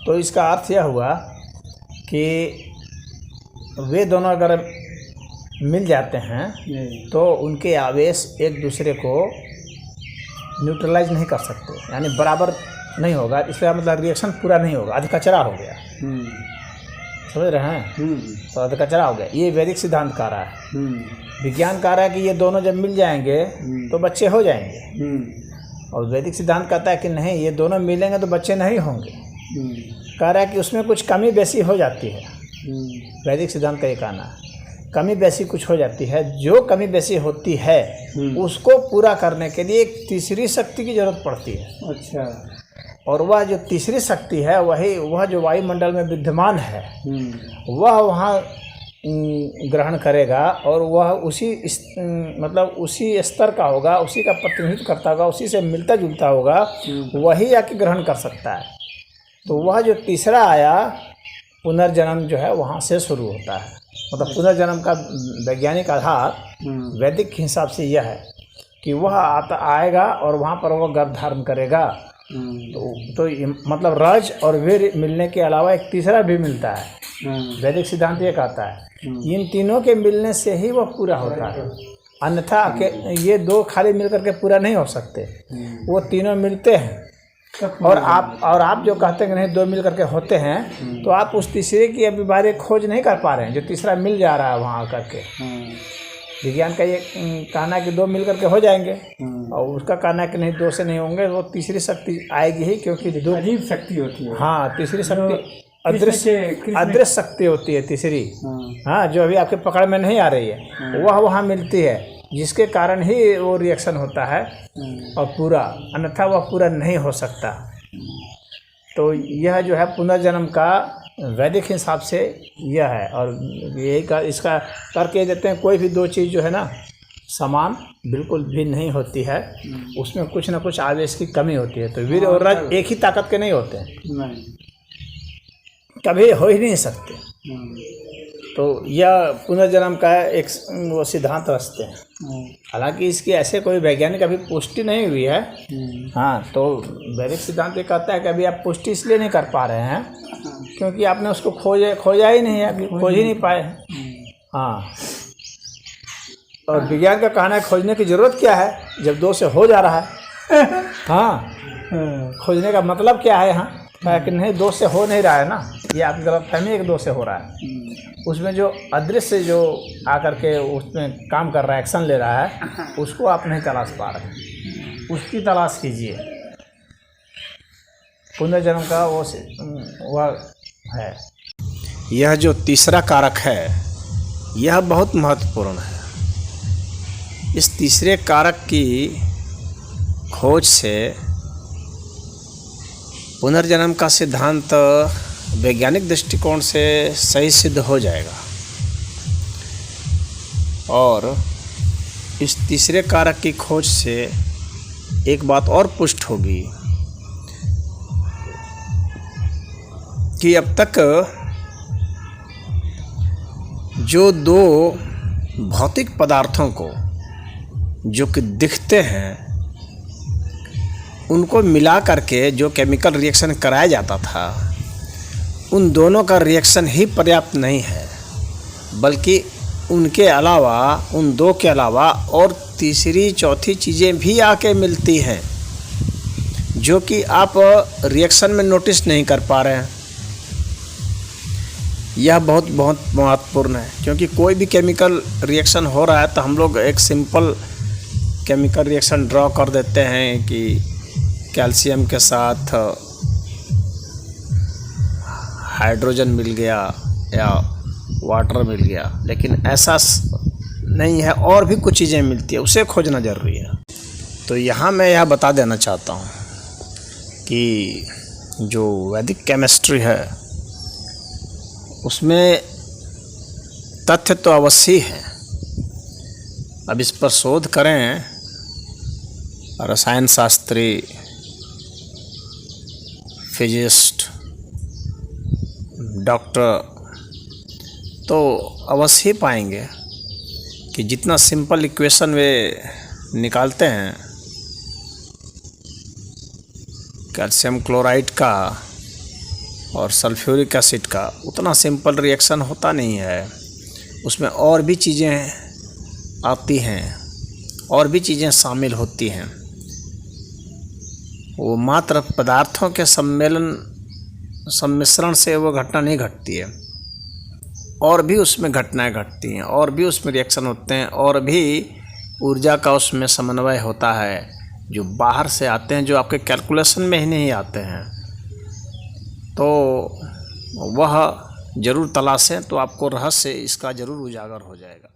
तो इसका अर्थ यह हुआ कि वे दोनों अगर मिल जाते हैं तो उनके आवेश एक दूसरे को न्यूट्रलाइज नहीं कर सकते, यानी बराबर नहीं होगा। इसका मतलब रिएक्शन पूरा नहीं होगा, आधी कचरा हो गया। समझ रहे हैं? तो आधी कचरा हो गया। ये वैदिक सिद्धांत कह रहा है। विज्ञान कह रहा है कि ये दोनों जब मिल जाएंगे तो बच्चे हो जाएंगे, और वैदिक सिद्धांत कहता है कि नहीं, ये दोनों मिलेंगे तो बच्चे नहीं होंगे। कह रहा है कि उसमें कुछ कमी बेसी हो जाती है। वैदिक सिद्धांत का ये कहना है, कमी बेसी कुछ हो जाती है। जो कमी बेसी होती है उसको पूरा करने के लिए एक तीसरी शक्ति की जरूरत पड़ती है। अच्छा। और वह जो तीसरी शक्ति है वह जो वायुमंडल में विद्यमान है वह वहाँ ग्रहण करेगा, और वह मतलब उसी स्तर का होगा, उसी का प्रतिनिधित्व करता होगा, उसी से मिलता जुलता होगा, वही आके ग्रहण कर सकता है। तो वह जो तीसरा आया, पुनर्जन्म जो है वहाँ से शुरू होता है। मतलब पुनर्जन्म का वैज्ञानिक आधार वैदिक हिसाब से यह है कि वह आएगा और वहाँ पर वह गर्भ धारण करेगा। तो मतलब रज और वीर मिलने के अलावा एक तीसरा भी मिलता है। वैदिक सिद्धांत ये कहता है इन तीनों के मिलने से ही वह पूरा होता है, अन्यथा ये दो खाली मिलकर के पूरा नहीं हो सकते। वो तीनों मिलते हैं। और आप जो कहते हैं कि नहीं दो मिल करके होते हैं, तो आप उस तीसरे की अभी बारे खोज नहीं कर पा रहे हैं, जो तीसरा मिल जा रहा है वहाँ आकर के। विज्ञान का ये कहना है कि दो मिल करके हो जाएंगे, और उसका कहना है कि नहीं, दो से नहीं होंगे, वो तीसरी शक्ति आएगी ही, क्योंकि दो अजीब शक्ति होती है। हाँ, तीसरी शक्ति अदृश्य शक्ति होती है तीसरी। हाँ, जो अभी आपके पकड़ में नहीं आ रही है वह वहाँ मिलती है, जिसके कारण ही वो रिएक्शन होता है और पूरा, अन्यथा वह पूरा नहीं हो सकता। तो यह जो है पुनर्जन्म का वैदिक हिसाब से यह है। और यही इसका करके देते हैं, कोई भी दो चीज़ जो है ना समान बिल्कुल भी नहीं होती है, उसमें कुछ ना कुछ आवेश की कमी होती है। तो वीर और रज एक ही ताकत के नहीं होते हैं, कभी हो ही नहीं सकते। तो यह पुनर्जन्म का एक वो सिद्धांत रचते हैं। हालांकि इसकी ऐसे कोई वैज्ञानिक अभी पुष्टि नहीं हुई है। हाँ, तो वैदिक सिद्धांत ये कहता है कि अभी आप पुष्टि इसलिए नहीं कर पा रहे हैं क्योंकि आपने उसको खोजा ही नहीं है, अभी खोज ही नहीं पाए हैं। हाँ, और विज्ञान का कहना है खोजने की ज़रूरत क्या है जब दो से हो जा रहा है। हाँ, खोजने का मतलब क्या है यहाँ, कि नहीं दो से हो नहीं रहा है ना, ये आप गलतफहमी है कि दो से हो रहा है। उसमें जो अदृश्य जो आकर के उसमें काम कर रहा है, एक्शन ले रहा है, उसको आप नहीं तलाश पा रहे, उसकी तलाश कीजिए। पुनर्जन्म का वह है। यह जो तीसरा कारक है यह बहुत महत्वपूर्ण है। इस तीसरे कारक की खोज से पुनर्जन्म का सिद्धांत वैज्ञानिक दृष्टिकोण से सही सिद्ध हो जाएगा। और इस तीसरे कारक की खोज से एक बात और पुष्ट होगी कि अब तक जो दो भौतिक पदार्थों को जो कि दिखते हैं उनको मिला करके जो केमिकल रिएक्शन कराया जाता था, उन दोनों का रिएक्शन ही पर्याप्त नहीं है, बल्कि उनके अलावा, उन दो के अलावा और तीसरी चौथी चीज़ें भी आके मिलती हैं जो कि आप रिएक्शन में नोटिस नहीं कर पा रहे हैं। यह बहुत बहुत महत्वपूर्ण है, क्योंकि कोई भी केमिकल रिएक्शन हो रहा है तो हम लोग एक सिंपल केमिकल रिएक्शन ड्रॉ कर देते हैं कि कैल्शियम के साथ हाइड्रोजन मिल गया या वाटर मिल गया, लेकिन ऐसा नहीं है, और भी कुछ चीज़ें मिलती है, उसे खोजना ज़रूरी है। तो यहाँ मैं यह बता देना चाहता हूँ कि जो वैदिक केमिस्ट्री है उसमें तथ्य तो अवश्य है। अब इस पर शोध करें रसायन शास्त्री, फिजिस्ट, डॉक्टर, तो अवश्य पाएंगे कि जितना सिंपल इक्वेशन वे निकालते हैं कैल्शियम क्लोराइड का, और सल्फ्यूरिक एसिड का उतना सिंपल रिएक्शन होता नहीं है। उसमें और भी चीज़ें आती हैं, और भी चीज़ें शामिल होती हैं। वो मात्र पदार्थों के सम्मिश्रण से वो घटना नहीं घटती है, और भी उसमें घटनाएं घटती हैं, और भी उसमें रिएक्शन होते हैं, और भी ऊर्जा का उसमें समन्वय होता है जो बाहर से आते हैं, जो आपके कैलकुलेशन में ही नहीं आते हैं। तो वह ज़रूर तलाशें तो आपको रहस्य इसका ज़रूर उजागर हो जाएगा।